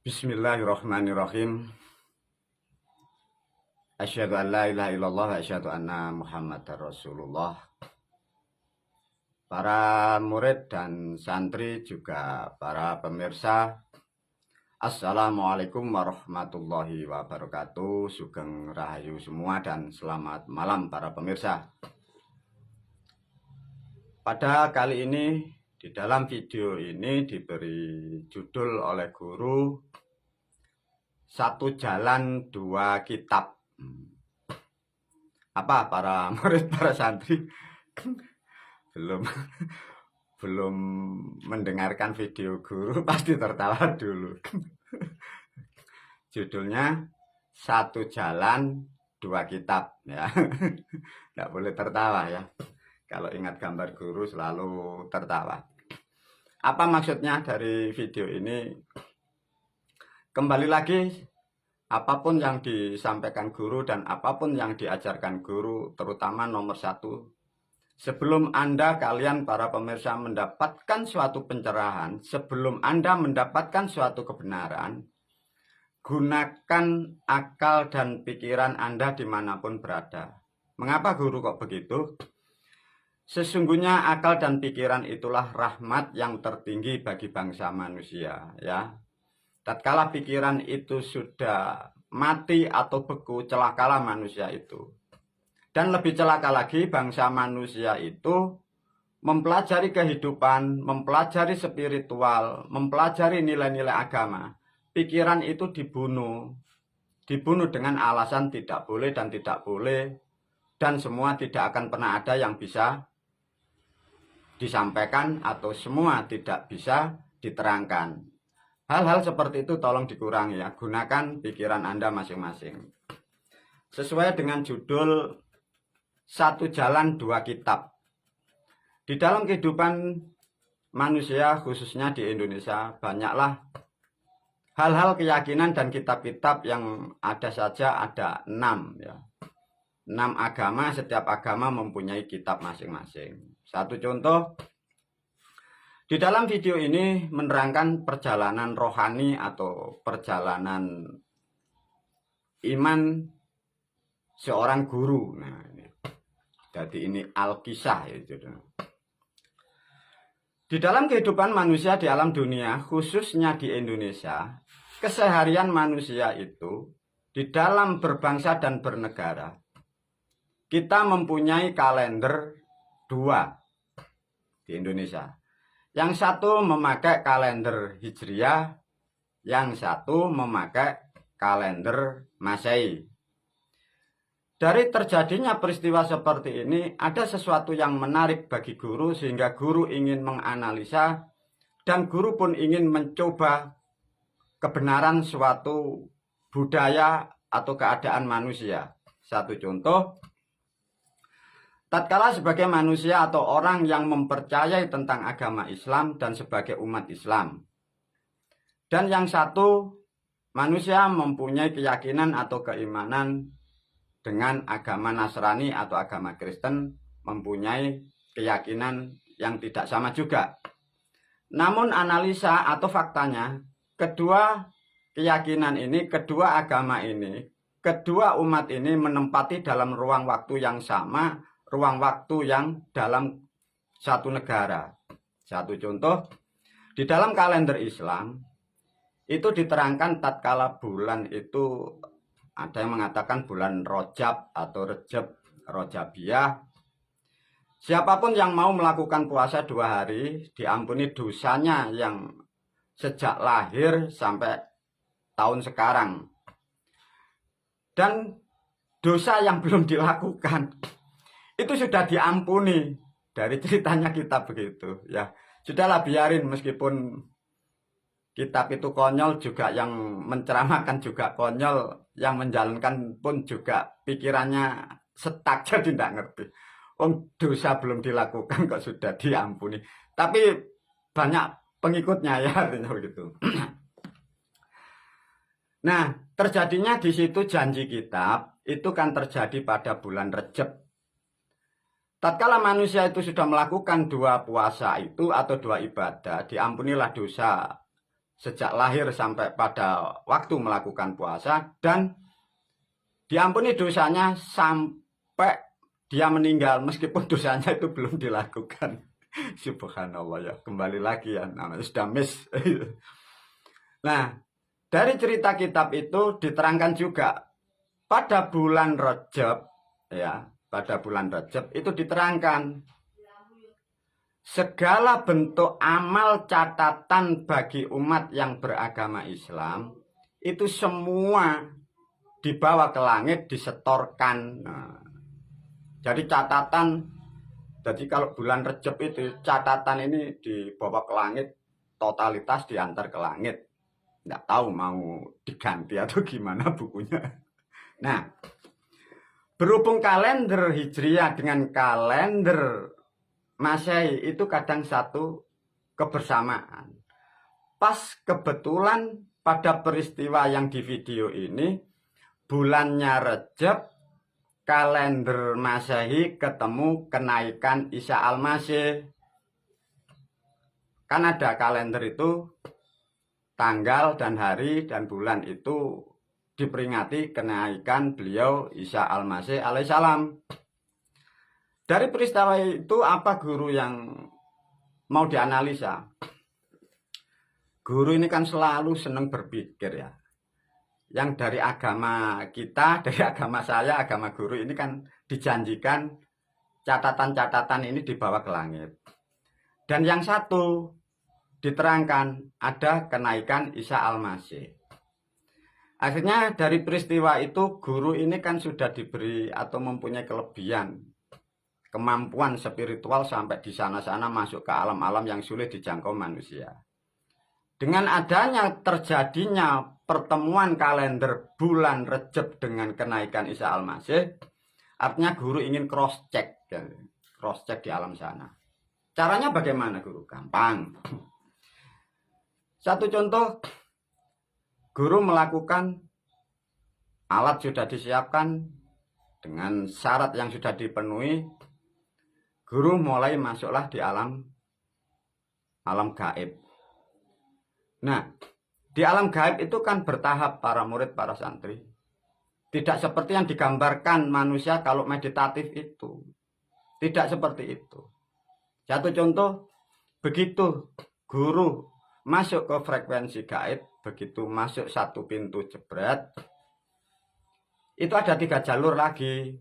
Bismillahirrahmanirrahim. Asyhadu an la ilaha illallah wa asyhadu anna Muhammadar Rasulullah. Para murid dan santri juga para pemirsa, Assalamualaikum warahmatullahi wabarakatuh. Sugeng Rahayu semua dan selamat malam para pemirsa. Pada kali ini, di dalam video ini diberi judul oleh guru Satu Jalan Dua Kitab. Apa para murid, para santri belum mendengarkan video guru pasti tertawa dulu. Judulnya Satu Jalan Dua Kitab ya. Nggak boleh tertawa ya. Kalau ingat gambar guru selalu tertawa. Apa maksudnya dari video ini? Kembali lagi, apapun yang disampaikan guru dan apapun yang diajarkan guru, terutama nomor satu, sebelum kalian para pemirsa mendapatkan suatu pencerahan, sebelum Anda mendapatkan suatu kebenaran, gunakan akal dan pikiran Anda dimanapun berada. Mengapa guru kok begitu? Sesungguhnya akal dan pikiran itulah rahmat yang tertinggi bagi bangsa manusia, ya. Tatkala pikiran itu sudah mati atau beku, celakalah manusia itu. Dan lebih celaka lagi, bangsa manusia itu mempelajari kehidupan, mempelajari spiritual, mempelajari nilai-nilai agama. Pikiran itu dibunuh dengan alasan tidak boleh dan tidak boleh, dan semua tidak akan pernah ada yang bisa disampaikan atau semua tidak bisa diterangkan. Hal-hal seperti itu tolong dikurangi ya. Gunakan pikiran Anda masing-masing. Sesuai dengan judul Satu Jalan Dua Kitab. Di dalam kehidupan manusia, khususnya di Indonesia, banyaklah hal-hal keyakinan dan kitab-kitab yang ada saja ada 6 ya. 6 agama, setiap agama mempunyai kitab masing-masing. Satu contoh, di dalam video ini menerangkan perjalanan rohani atau perjalanan iman seorang guru. Nah, ini. Jadi ini Al-Kisah ya. Di dalam kehidupan manusia di alam dunia, khususnya di Indonesia, keseharian manusia itu di dalam berbangsa dan bernegara, kita mempunyai kalender 2 di Indonesia. Yang satu memakai kalender Hijriah, yang satu memakai kalender Masehi. Dari terjadinya peristiwa seperti ini, ada sesuatu yang menarik bagi guru sehingga guru ingin menganalisa dan guru pun ingin mencoba kebenaran suatu budaya atau keadaan manusia. Satu contoh, tatkala sebagai manusia atau orang yang mempercayai tentang agama Islam dan sebagai umat Islam. Dan yang satu, manusia mempunyai keyakinan atau keimanan dengan agama Nasrani atau agama Kristen, mempunyai keyakinan yang tidak sama juga. Namun analisa atau faktanya, kedua keyakinan ini, kedua agama ini, kedua umat ini menempati dalam ruang waktu yang sama, ruang waktu yang dalam satu negara. Satu contoh, di dalam kalender Islam itu diterangkan tatkala bulan itu ada yang mengatakan bulan Rojab atau Rejab, Rojabiah. Siapapun yang mau melakukan puasa 2 hari diampuni dosanya yang sejak lahir sampai tahun sekarang. Dan dosa yang belum dilakukan itu sudah diampuni. Dari ceritanya kita begitu ya. Sudahlah biarin, meskipun kitab itu konyol, juga yang menceramahkan juga konyol, yang menjalankan pun juga pikirannya setak jadi tidak ngerti. Dosa belum dilakukan kok sudah diampuni. Tapi banyak pengikutnya ya, artinya begitu. Nah, terjadinya di situ janji kitab itu kan terjadi pada bulan Rejab. Tatkala manusia itu sudah melakukan 2 puasa itu atau 2 ibadah, diampunilah dosa sejak lahir sampai pada waktu melakukan puasa, dan diampuni dosanya sampai dia meninggal meskipun dosanya itu belum dilakukan. Subhanallah ya, kembali lagi ya, namanya sudah miss. Nah, dari cerita kitab itu diterangkan juga pada bulan Rajab, ya, pada bulan Rajab itu diterangkan segala bentuk amal catatan bagi umat yang beragama Islam itu semua dibawa ke langit, disetorkan. Nah, jadi catatan, jadi kalau bulan Rejab itu catatan ini dibawa ke langit, totalitas diantar ke langit. Nggak tahu mau diganti atau gimana bukunya. Nah, berhubung kalender Hijriah dengan kalender Masehi itu kadang satu kebersamaan. Pas kebetulan pada peristiwa yang di video ini, bulannya Rejab, kalender Masehi ketemu kenaikan Isa Al-Masih. Kan ada kalender itu, tanggal dan hari dan bulan itu diperingati kenaikan beliau Isa Al-Masih alaihissalam. Dari peristiwa itu apa guru yang mau dianalisa? Guru ini kan selalu senang berpikir ya. Yang dari agama kita, dari agama saya, agama guru ini kan dijanjikan catatan-catatan ini dibawa ke langit. Dan yang satu diterangkan ada kenaikan Isa Al-Masih. Akhirnya dari peristiwa itu guru ini kan sudah diberi atau mempunyai kelebihan, kemampuan spiritual sampai di sana-sana masuk ke alam-alam yang sulit dijangkau manusia. Dengan adanya terjadinya pertemuan kalender bulan Rejab dengan kenaikan Isa Al-Masih, artinya guru ingin cross check di alam sana. Caranya bagaimana guru? Gampang. Satu contoh, guru melakukan, alat sudah disiapkan dengan syarat yang sudah dipenuhi, guru mulai masuklah di alam gaib. Nah, di alam gaib itu kan bertahap para murid, para santri. Tidak seperti yang digambarkan manusia kalau meditatif itu. Tidak seperti itu. Satu contoh, begitu guru masuk ke frekuensi gaib, begitu masuk satu pintu jebret, itu ada 3 jalur lagi.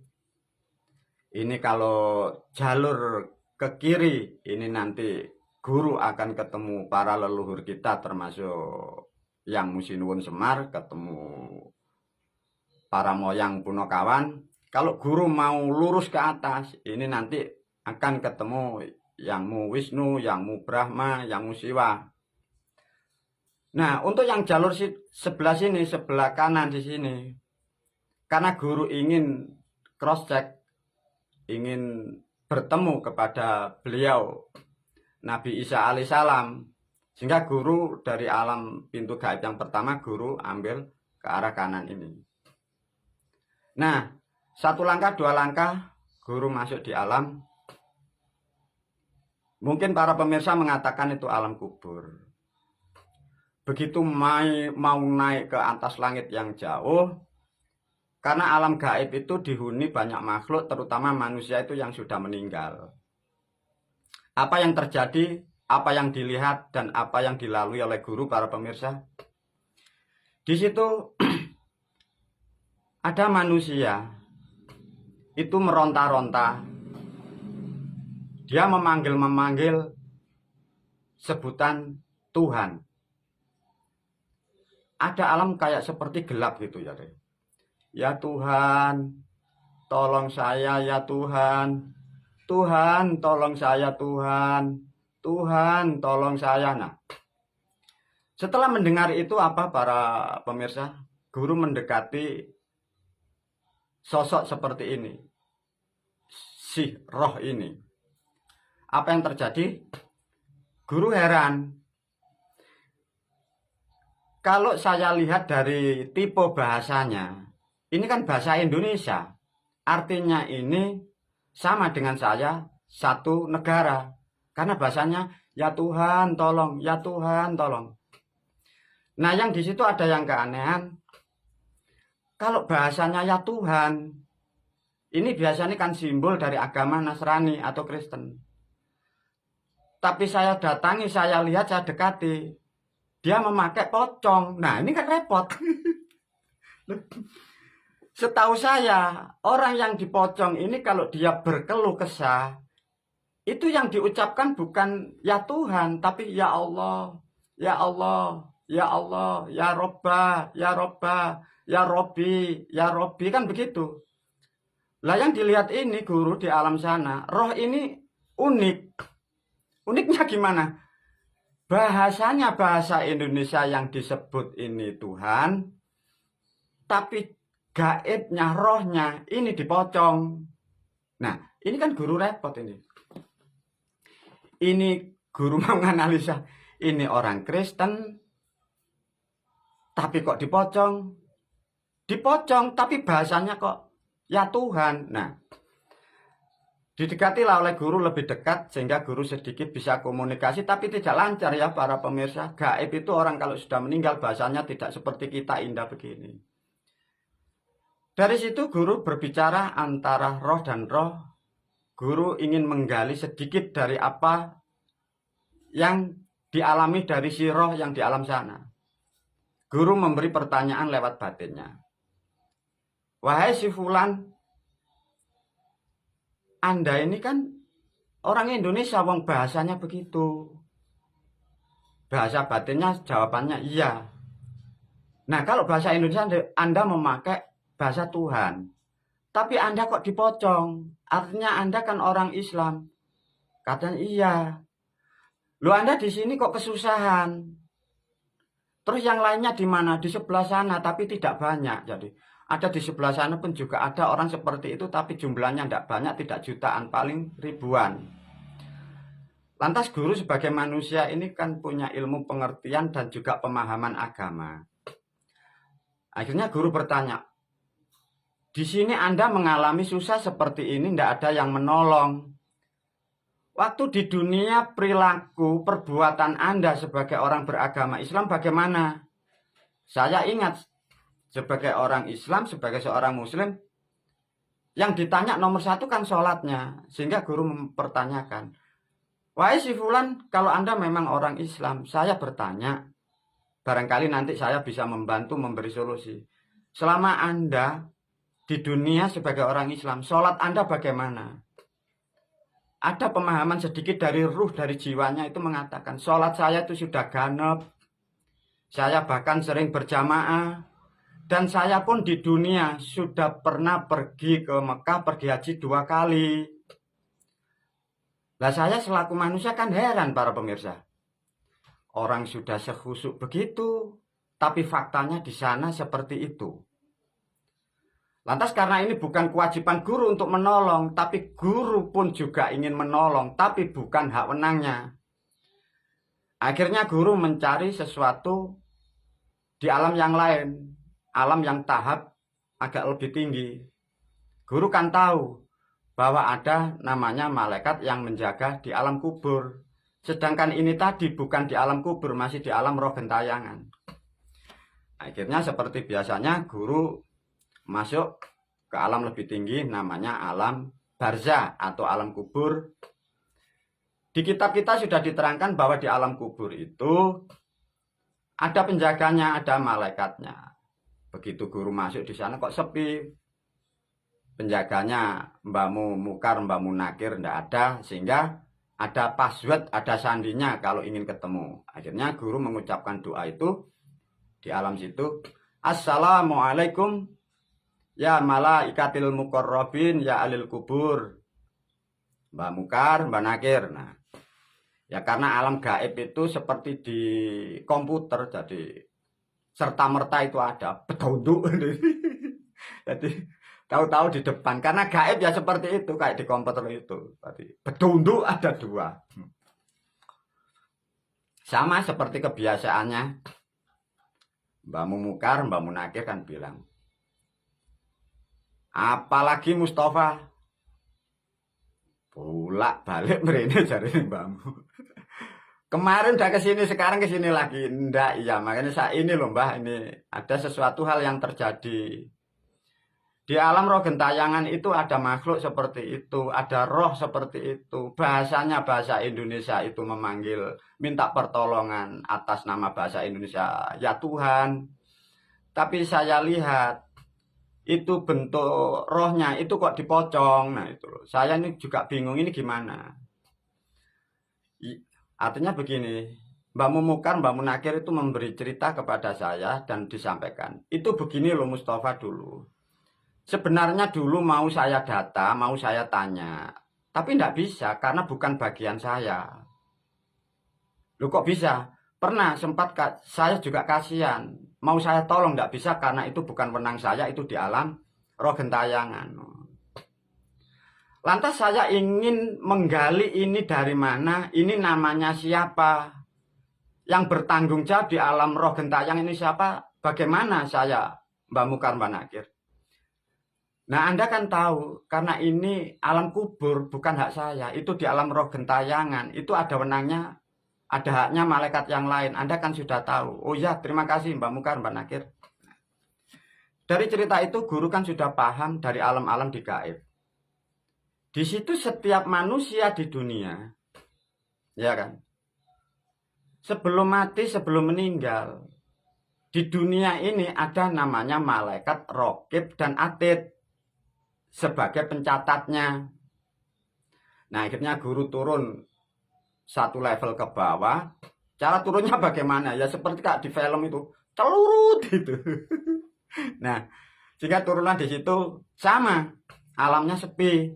Ini kalau jalur ke kiri, ini nanti guru akan ketemu para leluhur kita termasuk yang Musinuwun Semar, ketemu para moyang Punokawan. Kalau guru mau lurus ke atas, ini nanti akan ketemu yang Mu Wisnu, yang Mu Brahma, yang Mu Siwa. Nah, untuk yang jalur sebelah sini, sebelah kanan di sini, karena guru ingin cross check, ingin bertemu kepada beliau Nabi Isa alaihissalam, sehingga guru dari alam pintu gaib yang pertama guru ambil ke arah kanan ini. Nah, 1 langkah 2 langkah guru masuk di alam, mungkin para pemirsa mengatakan itu alam kubur. Begitu mau naik ke atas langit yang jauh, karena alam gaib itu dihuni banyak makhluk, terutama manusia itu yang sudah meninggal. Apa yang terjadi, apa yang dilihat, dan apa yang dilalui oleh guru para pemirsa? Di situ ada manusia, itu meronta-ronta. Dia memanggil sebutan Tuhan. Ada alam kayak seperti gelap gitu ya. Ya Tuhan, tolong saya ya Tuhan. Tuhan, tolong saya Tuhan. Tuhan, tolong saya. Nah, setelah mendengar itu apa para pemirsa? Guru mendekati sosok seperti ini. Si roh ini. Apa yang terjadi? Guru heran. Kalau saya lihat dari tipe bahasanya, ini kan bahasa Indonesia. Artinya ini sama dengan saya satu negara. Karena bahasanya, ya Tuhan tolong, ya Tuhan tolong. Nah, yang di situ ada yang keanehan. Kalau bahasanya ya Tuhan, ini biasanya kan simbol dari agama Nasrani atau Kristen. Tapi saya datangi, saya lihat, saya dekati, dia memakai pocong. Nah, ini kan repot. Setahu saya, orang yang dipocong ini kalau dia berkeluh kesah, itu yang diucapkan bukan ya Tuhan, tapi ya Allah, ya Allah, ya Allah, ya Robba, ya Robba, ya Robbi, ya Robbi, kan begitu. Lah yang dilihat ini guru di alam sana, roh ini unik. Uniknya gimana? Bahasanya bahasa Indonesia yang disebut ini Tuhan, tapi gaibnya, rohnya ini dipocong. Nah, ini kan guru repot ini. Ini guru mau menganalisa, ini orang Kristen, tapi kok dipocong? Dipocong, tapi bahasanya kok ya Tuhan. Nah, didekatilah oleh guru lebih dekat, sehingga guru sedikit bisa komunikasi, tapi tidak lancar ya para pemirsa. Gaib itu orang kalau sudah meninggal bahasanya tidak seperti kita indah begini. Dari situ guru berbicara antara roh dan roh. Guru ingin menggali sedikit dari apa yang dialami dari si roh yang di alam sana. Guru memberi pertanyaan lewat batinnya. Wahai si Fulan, Anda ini kan orang Indonesia, wong bahasanya begitu. Bahasa batinnya jawabannya iya. Nah, kalau bahasa Indonesia Anda memakai bahasa Tuhan. Tapi Anda kok dipocong? Artinya Anda kan orang Islam. Katanya iya. Loh, Anda di sini kok kesusahan? Terus yang lainnya di mana? Di sebelah sana, tapi tidak banyak. Jadi ada di sebelah sana pun juga ada orang seperti itu, tapi jumlahnya tidak banyak, tidak jutaan, paling ribuan. Lantas guru sebagai manusia ini kan punya ilmu pengertian dan juga pemahaman agama. Akhirnya guru bertanya, di sini Anda mengalami susah seperti ini, tidak ada yang menolong. Waktu di dunia perilaku, perbuatan Anda sebagai orang beragama Islam bagaimana? Saya ingat, sebagai orang Islam, sebagai seorang Muslim, yang ditanya nomor satu kan sholatnya. Sehingga guru mempertanyakan, wahai si Fulan, kalau Anda memang orang Islam, saya bertanya, barangkali nanti saya bisa membantu memberi solusi. Selama Anda di dunia sebagai orang Islam, sholat Anda bagaimana? Ada pemahaman sedikit dari ruh, dari jiwanya itu mengatakan, sholat saya itu sudah ganep, saya bahkan sering berjamaah, dan saya pun di dunia sudah pernah pergi ke Mekah, pergi haji 2 kali. Lah saya selaku manusia kan heran para pemirsa. Orang sudah sekhusyuk begitu, tapi faktanya di sana seperti itu. Lantas karena ini bukan kewajiban guru untuk menolong, tapi guru pun juga ingin menolong, tapi bukan hak wenangnya. Akhirnya guru mencari sesuatu di alam yang lain, alam yang tahap agak lebih tinggi. Guru kan tahu bahwa ada namanya malaikat yang menjaga di alam kubur. Sedangkan ini tadi bukan di alam kubur, masih di alam roh gentayangan. Akhirnya seperti biasanya guru masuk ke alam lebih tinggi, namanya alam barzah atau alam kubur. Di kitab kita sudah diterangkan bahwa di alam kubur itu ada penjaganya, ada malaikatnya. Begitu guru masuk di sana kok sepi. Penjaganya Mbahmu Mukar, Mbahmu Nakir tidak ada, sehingga ada password, ada sandinya kalau ingin ketemu. Akhirnya guru mengucapkan doa itu di alam situ. Assalamualaikum ya malaikatil muqarrabin ya alil kubur. Mbah Mukar, Mbah Nakir. Nah, ya karena alam gaib itu seperti di komputer, jadi serta-merta itu ada bedunduk. Jadi tahu-tahu di depan, karena gaib ya seperti itu, kayak di komputer itu. Tadi bedunduk ada 2. Sama seperti kebiasaannya Mbah Mukar, Mbah Nakir kan bilang, apalagi Mustafa, bolak balik merene jari mbahmu. Kemarin udah kesini, sekarang kesini lagi. Ndak, iya. Makanya saya ini loh Mbah, ini ada sesuatu hal yang terjadi. Di alam roh gentayangan itu ada makhluk seperti itu, ada roh seperti itu. Bahasanya bahasa Indonesia itu memanggil, minta pertolongan atas nama bahasa Indonesia, ya Tuhan. Tapi saya lihat, itu bentuk rohnya itu kok dipocong. Nah itu loh. Saya ini juga bingung ini gimana. Artinya begini, Mbak Mumukar, Mbak Munakir itu memberi cerita kepada saya dan disampaikan. Itu begini loh Mustafa dulu. Sebenarnya dulu mau saya data, mau saya tanya. Tapi tidak bisa karena bukan bagian saya. Loh kok bisa? Pernah sempat saya juga kasihan. Mau saya tolong tidak bisa karena itu bukan wenang saya, itu di alam roh gentayangan. Lantas saya ingin menggali ini dari mana, ini namanya siapa, yang bertanggung jawab di alam roh gentayangan ini siapa, bagaimana saya, Mbak Mukar, Mbak Nakir. Nah Anda kan tahu, karena ini alam kubur, bukan hak saya, itu di alam roh gentayangan, itu ada wenangnya, ada haknya malaikat yang lain, Anda kan sudah tahu. Oh ya, terima kasih Mbak Mukar, Mbak Nakir. Dari cerita itu guru kan sudah paham dari alam-alam di gaib. Di situ setiap manusia di dunia, ya kan, sebelum mati, sebelum meninggal, di dunia ini ada namanya malaikat Raqib dan Atid sebagai pencatatnya. Nah akhirnya guru turun satu level ke bawah. Cara turunnya bagaimana? Ya seperti kayak di film itu, celurut gitu. Nah, jika turunan di situ sama, alamnya sepi.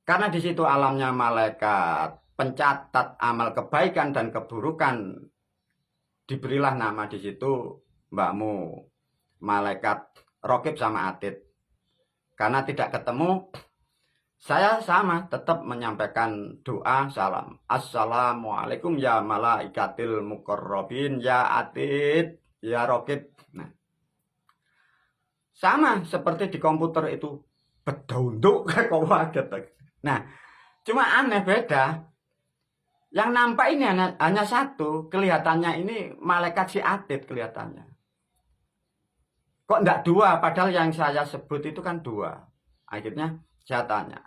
Karena di situ alamnya malaikat pencatat amal kebaikan dan keburukan, diberilah nama di situ mbakmu malaikat Raqib sama Atid. Karena tidak ketemu, saya sama tetap menyampaikan doa salam. Assalamualaikum ya malaikatil muqarrabin, ya Atid, ya Raqib. Nah, sama seperti di komputer itu, bedondok kayak kaget. Nah, cuma aneh beda. Yang nampak ini hanya satu, kelihatannya ini malaikat si Atid kelihatannya. Kok enggak dua, padahal yang saya sebut itu kan dua. Akhirnya saya tanya,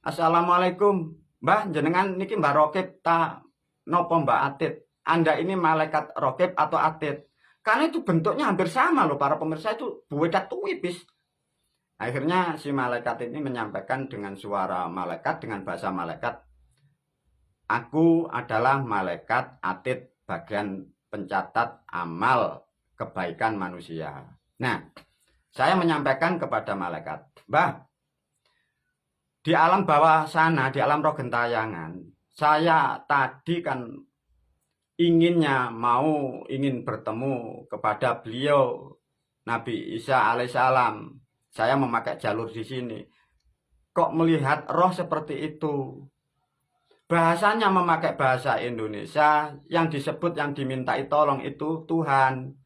Assalamualaikum, Mbah, jenengan niki Mbah Raqib ta nopo Mbak Atid? Anda ini malaikat Raqib atau Atid? Karena itu bentuknya hampir sama loh, para pemirsa itu beda tipis. Akhirnya si malaikat ini menyampaikan dengan suara malaikat, dengan bahasa malaikat, aku adalah malaikat Atid, bagian pencatat amal kebaikan manusia. Nah, saya menyampaikan kepada malaikat, Mbah, di alam bawah sana, di alam roh gentayangan, saya tadi kan ingin bertemu kepada beliau Nabi Isa alaihissalam. Saya memakai jalur di sini. Kok melihat roh seperti itu? Bahasanya memakai bahasa Indonesia, yang disebut, yang dimintai tolong itu Tuhan.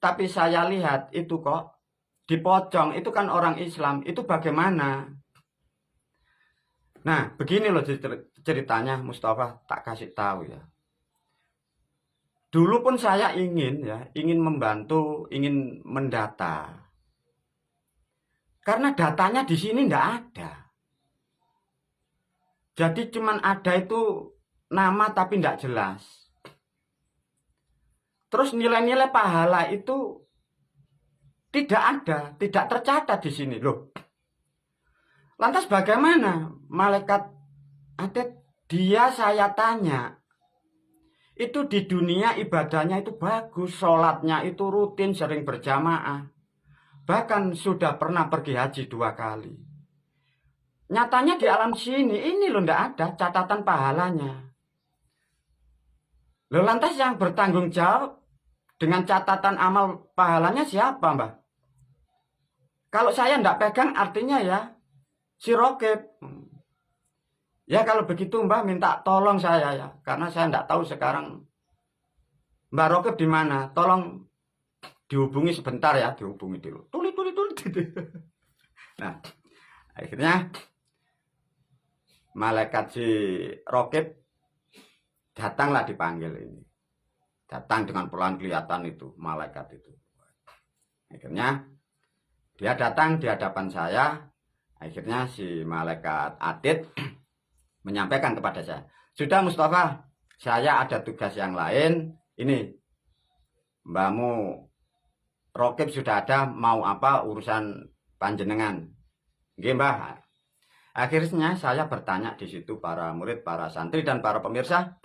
Tapi saya lihat itu kok dipocong, itu kan orang Islam, itu bagaimana? Nah, begini loh ceritanya Mustafa, tak kasih tahu ya. Dulu pun saya ingin membantu, ingin mendata. Karena datanya di sini enggak ada. Jadi cuman ada itu nama tapi enggak jelas. Terus nilai-nilai pahala itu tidak ada, tidak tercatat di sini loh. Lantas bagaimana malaikat Atid? Dia saya tanya, itu di dunia ibadahnya itu bagus, sholatnya itu rutin, sering berjamaah. Bahkan sudah pernah pergi haji 2 kali. Nyatanya di alam sini ini loh ndak ada catatan pahalanya. Loh lantas yang bertanggung jawab dengan catatan amal pahalanya siapa, Mbak? Kalau saya ndak pegang artinya ya si Raqib. Ya kalau begitu Mbak minta tolong saya ya, karena saya ndak tahu sekarang Mbak Raqib di mana. Tolong dihubungi sebentar ya, dihubungi dulu. Tuli. Nah, akhirnya malaikat si Raqib Datanglah dipanggil ini. Datang dengan pelan kelihatan itu, malaikat itu. Akhirnya dia datang di hadapan saya. Akhirnya si malaikat Atid menyampaikan kepada saya, "Sudah Mustafa, saya ada tugas yang lain. Ini mbahmu Rokib sudah ada, mau apa urusan panjenengan?" Nggih, Mbah. Akhirnya saya bertanya di situ para murid, para santri dan para pemirsa,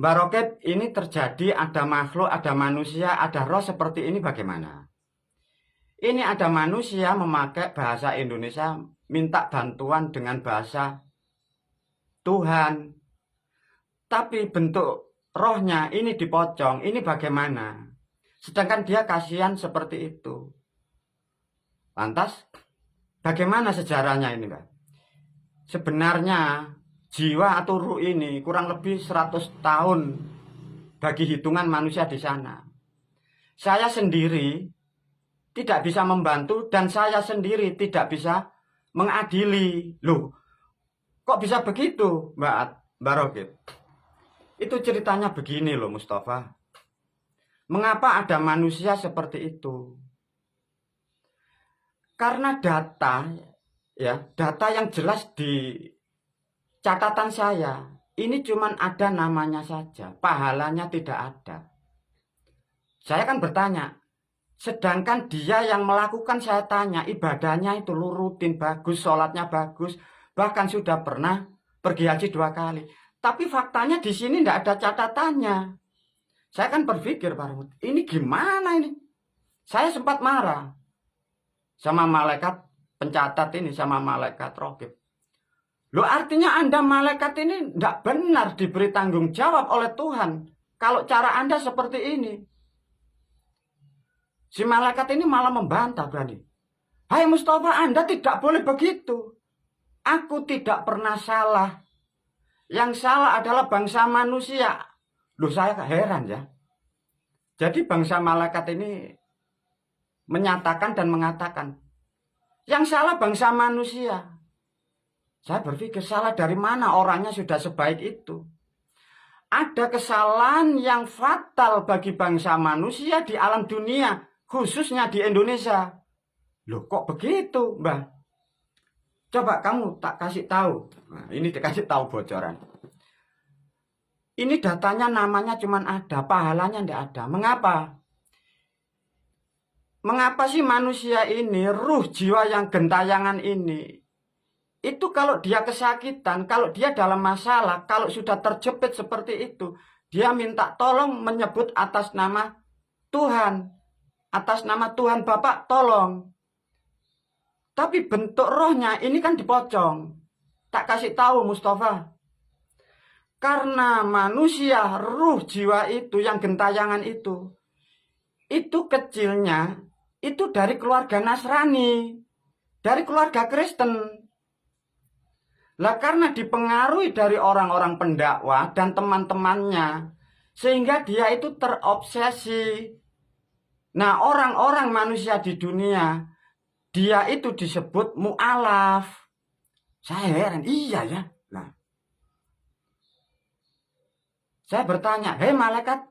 "Mbah Rokib, ini terjadi ada makhluk, ada manusia, ada roh seperti ini bagaimana?" Ini ada manusia memakai bahasa Indonesia, minta bantuan dengan bahasa Tuhan. Tapi bentuk rohnya ini dipocong, ini bagaimana? Sedangkan dia kasihan seperti itu. Lantas, bagaimana sejarahnya ini, Mbak? Sebenarnya jiwa atau ruh ini kurang lebih 100 tahun bagi hitungan manusia di sana. Saya sendiri tidak bisa membantu dan saya sendiri tidak bisa mengadili. Loh, kok bisa begitu, Mbak Rokib? Itu ceritanya begini loh, Mustafa. Mengapa ada manusia seperti itu? Karena data yang jelas di catatan saya, ini cuma ada namanya saja, pahalanya tidak ada. Saya kan bertanya, sedangkan dia yang melakukan, saya tanya, ibadahnya itu rutin, bagus, sholatnya bagus, bahkan sudah pernah pergi haji 2 kali. Tapi faktanya di sini tidak ada catatannya. Saya kan berpikir, ini gimana ini? Saya sempat marah sama malaikat pencatat ini, sama malaikat Rokib. Loh, artinya Anda malaikat ini tidak benar diberi tanggung jawab oleh Tuhan kalau cara Anda seperti ini. Si malaikat ini malah membantah berani. "Hai Mustafa, Anda tidak boleh begitu. Aku tidak pernah salah. Yang salah adalah bangsa manusia." Loh, saya heran ya. Jadi bangsa malaikat ini menyatakan dan mengatakan, yang salah bangsa manusia. Saya berpikir, salah dari mana, orangnya sudah sebaik itu. Ada kesalahan yang fatal bagi bangsa manusia di alam dunia, khususnya di Indonesia. Loh, kok begitu, Mbah? Coba kamu tak kasih tahu. Nah, ini dikasih tahu bocoran. Ini datanya, namanya cuma ada, pahalanya tidak ada. Mengapa? Mengapa sih manusia ini, ruh jiwa yang gentayangan ini, itu kalau dia kesakitan, kalau dia dalam masalah, kalau sudah terjepit seperti itu, dia minta tolong menyebut atas nama Tuhan. Atas nama Tuhan Bapak, tolong. Tapi bentuk rohnya ini kan dipocong. Tak kasih tahu Mustafa. Karena manusia, ruh jiwa itu, yang gentayangan itu kecilnya, itu dari keluarga Nasrani, dari keluarga Kristen. Lah, karena dipengaruhi dari orang-orang pendakwah dan teman-temannya, sehingga dia itu terobsesi. Nah, orang-orang manusia di dunia, dia itu disebut mu'alaf. Saya heran, iya ya. Nah, saya bertanya, "Hei malaikat,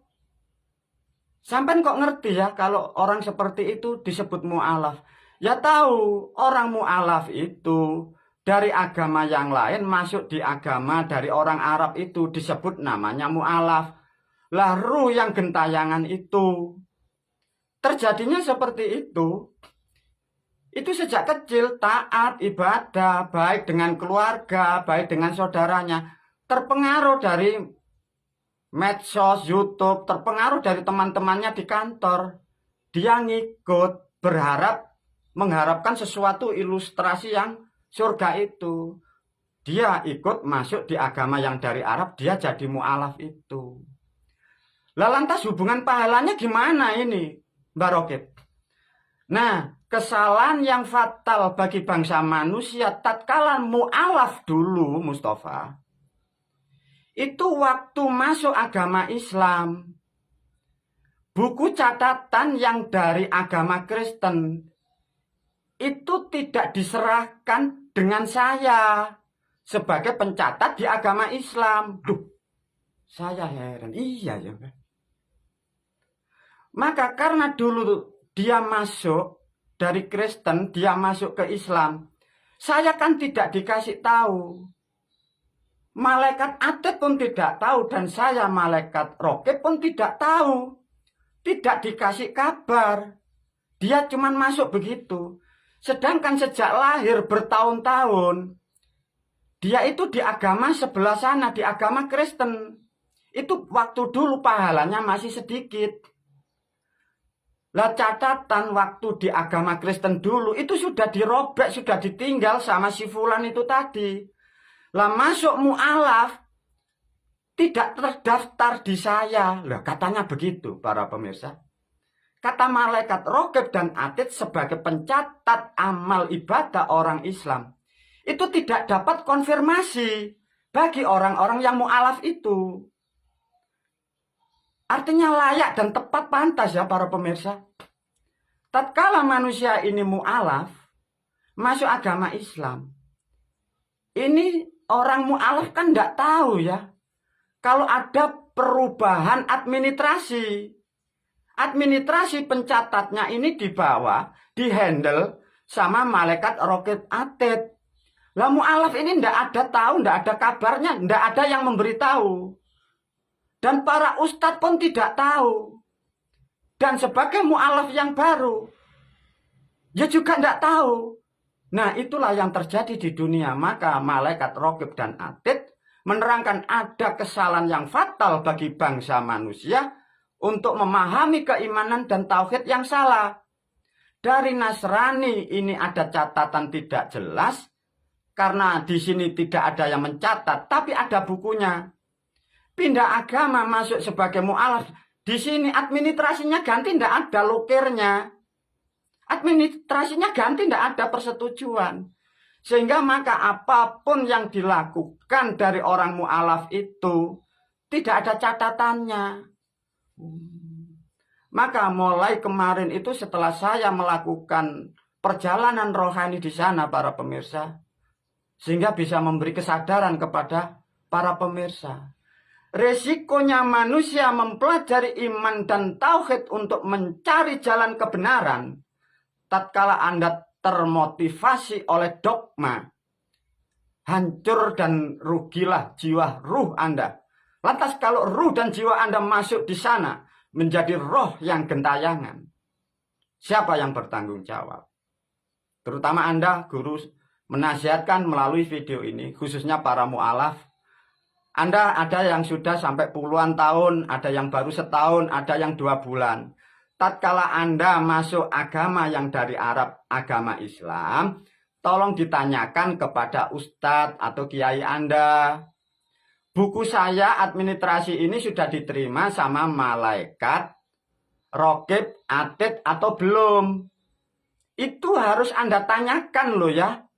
sampean kok ngerti ya kalau orang seperti itu disebut mu'alaf?" Ya tahu, orang mu'alaf itu dari agama yang lain masuk di agama dari orang Arab itu disebut namanya mu'alaf. Lah, ruh yang gentayangan itu terjadinya seperti itu sejak kecil taat ibadah, baik dengan keluarga, baik dengan saudaranya, terpengaruh dari medsos, YouTube, terpengaruh dari teman-temannya di kantor. Dia ngikut, mengharapkan sesuatu ilustrasi yang surga itu. Dia ikut masuk di agama yang dari Arab, dia jadi mu'alaf itu. Lah, lantas hubungan pahalanya gimana ini, Mbak Rokib? Nah, kesalahan yang fatal bagi bangsa manusia tatkala mu'alaf dulu, Mustafa, itu waktu masuk agama Islam. Buku catatan yang dari agama Kristen itu tidak diserahkan dengan saya. sebagai pencatat di agama Islam. Duh, saya heran. Iya ya. Maka karena dulu dia masuk dari Kristen, dia masuk ke Islam, saya kan tidak dikasih tahu. Malaikat Atid pun tidak tahu, dan saya malaikat Rokib pun tidak tahu. Tidak dikasih kabar. Dia cuma masuk begitu. Sedangkan sejak lahir bertahun-tahun, dia itu di agama sebelah sana, di agama Kristen. Itu waktu dulu pahalanya masih sedikit. Lah catatan waktu di agama Kristen dulu itu sudah dirobek, sudah ditinggal sama si Fulan itu tadi. Lah masuk mu'alaf tidak terdaftar di saya. Lah katanya begitu para pemirsa. Kata malaikat Rokib dan Atid sebagai pencatat amal ibadah orang Islam, itu tidak dapat konfirmasi bagi orang-orang yang mu'alaf itu. Artinya layak dan tepat pantas ya para pemirsa. Tatkala manusia ini mu'alaf, masuk agama Islam, ini orang mu'alaf kan tidak tahu ya, kalau ada perubahan administrasi. Administrasi pencatatnya ini dibawa, dihandle sama malaikat Rokib Atid. Lah mu'alaf ini tidak ada tahu, tidak ada kabarnya, tidak ada yang memberitahu. Dan para ustadz pun tidak tahu. Dan sebagai mu'alaf yang baru, ya juga tidak tahu. Nah itulah yang terjadi di dunia. Maka malaikat Rokib dan Atid menerangkan ada kesalahan yang fatal bagi bangsa manusia untuk memahami keimanan dan tauhid yang salah. Dari Nasrani ini ada catatan tidak jelas, karena di sini tidak ada yang mencatat, tapi ada bukunya. Pindah agama masuk sebagai mu'alaf, di sini administrasinya ganti, tidak ada lokirnya. Administrasinya ganti, tidak ada persetujuan. Sehingga maka apapun yang dilakukan dari orang mu'alaf itu tidak ada catatannya. Maka mulai kemarin itu setelah saya melakukan perjalanan rohani di sana para pemirsa, sehingga bisa memberi kesadaran kepada para pemirsa. Resikonya manusia mempelajari iman dan tauhid untuk mencari jalan kebenaran, tatkala Anda termotivasi oleh dogma, hancur dan rugilah jiwa ruh Anda. Lantas kalau ruh dan jiwa Anda masuk di sana, menjadi roh yang gentayangan, siapa yang bertanggung jawab? Terutama Anda, guru, menasihatkan melalui video ini, khususnya para mu'alaf. Anda ada yang sudah sampai puluhan tahun, ada yang baru setahun, ada yang 2 bulan. Tatkala Anda masuk agama yang dari Arab, agama Islam, tolong ditanyakan kepada ustadz atau kiai Anda. Buku saya administrasi ini sudah diterima sama malaikat Rokib Atid atau belum? Itu harus Anda tanyakan loh ya.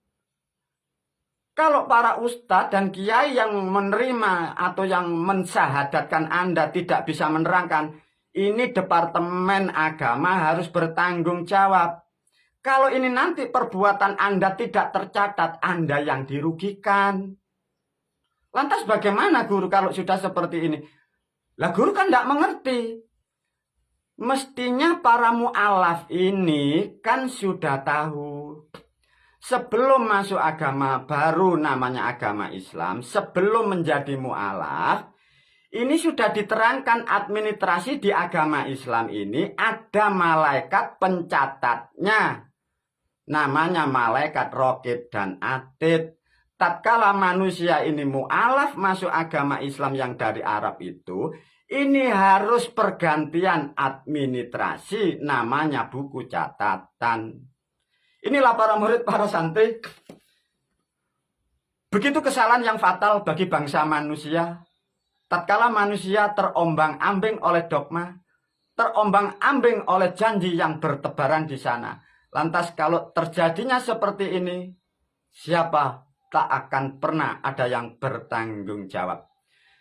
Kalau para ustadz dan kiai yang menerima atau yang mensyahadatkan Anda tidak bisa menerangkan, ini Departemen Agama harus bertanggung jawab. Kalau ini nanti perbuatan Anda tidak tercatat, Anda yang dirugikan. Lantas bagaimana guru kalau sudah seperti ini? Lah guru kan tidak mengerti. Mestinya para mu'alaf ini kan sudah tahu. Sebelum masuk agama baru namanya agama Islam, sebelum menjadi mu'alaf, ini sudah diterangkan administrasi di agama Islam ini ada malaikat pencatatnya. Namanya malaikat Rokib dan Atid. Tatkala manusia ini mu'alaf masuk agama Islam yang dari Arab itu, ini harus pergantian administrasi, namanya buku catatan. Inilah para murid, para santri. Begitu kesalahan yang fatal bagi bangsa manusia. Tatkala manusia terombang-ambing oleh dogma, terombang-ambing oleh janji yang bertebaran di sana. Lantas kalau terjadinya seperti ini, siapa tak akan pernah ada yang bertanggung jawab.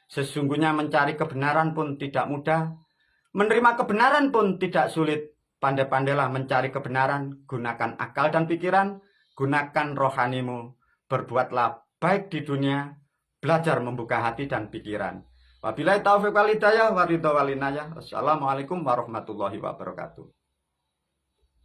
Sesungguhnya mencari kebenaran pun tidak mudah, menerima kebenaran pun tidak sulit. Pandai-pandailah mencari kebenaran, gunakan akal dan pikiran, gunakan rohanimu, berbuatlah baik di dunia, belajar membuka hati dan pikiran. Wabillahi taufiq wal hidayah wa ridha wal inayah. Wassalamualaikum warahmatullahi wabarakatuh.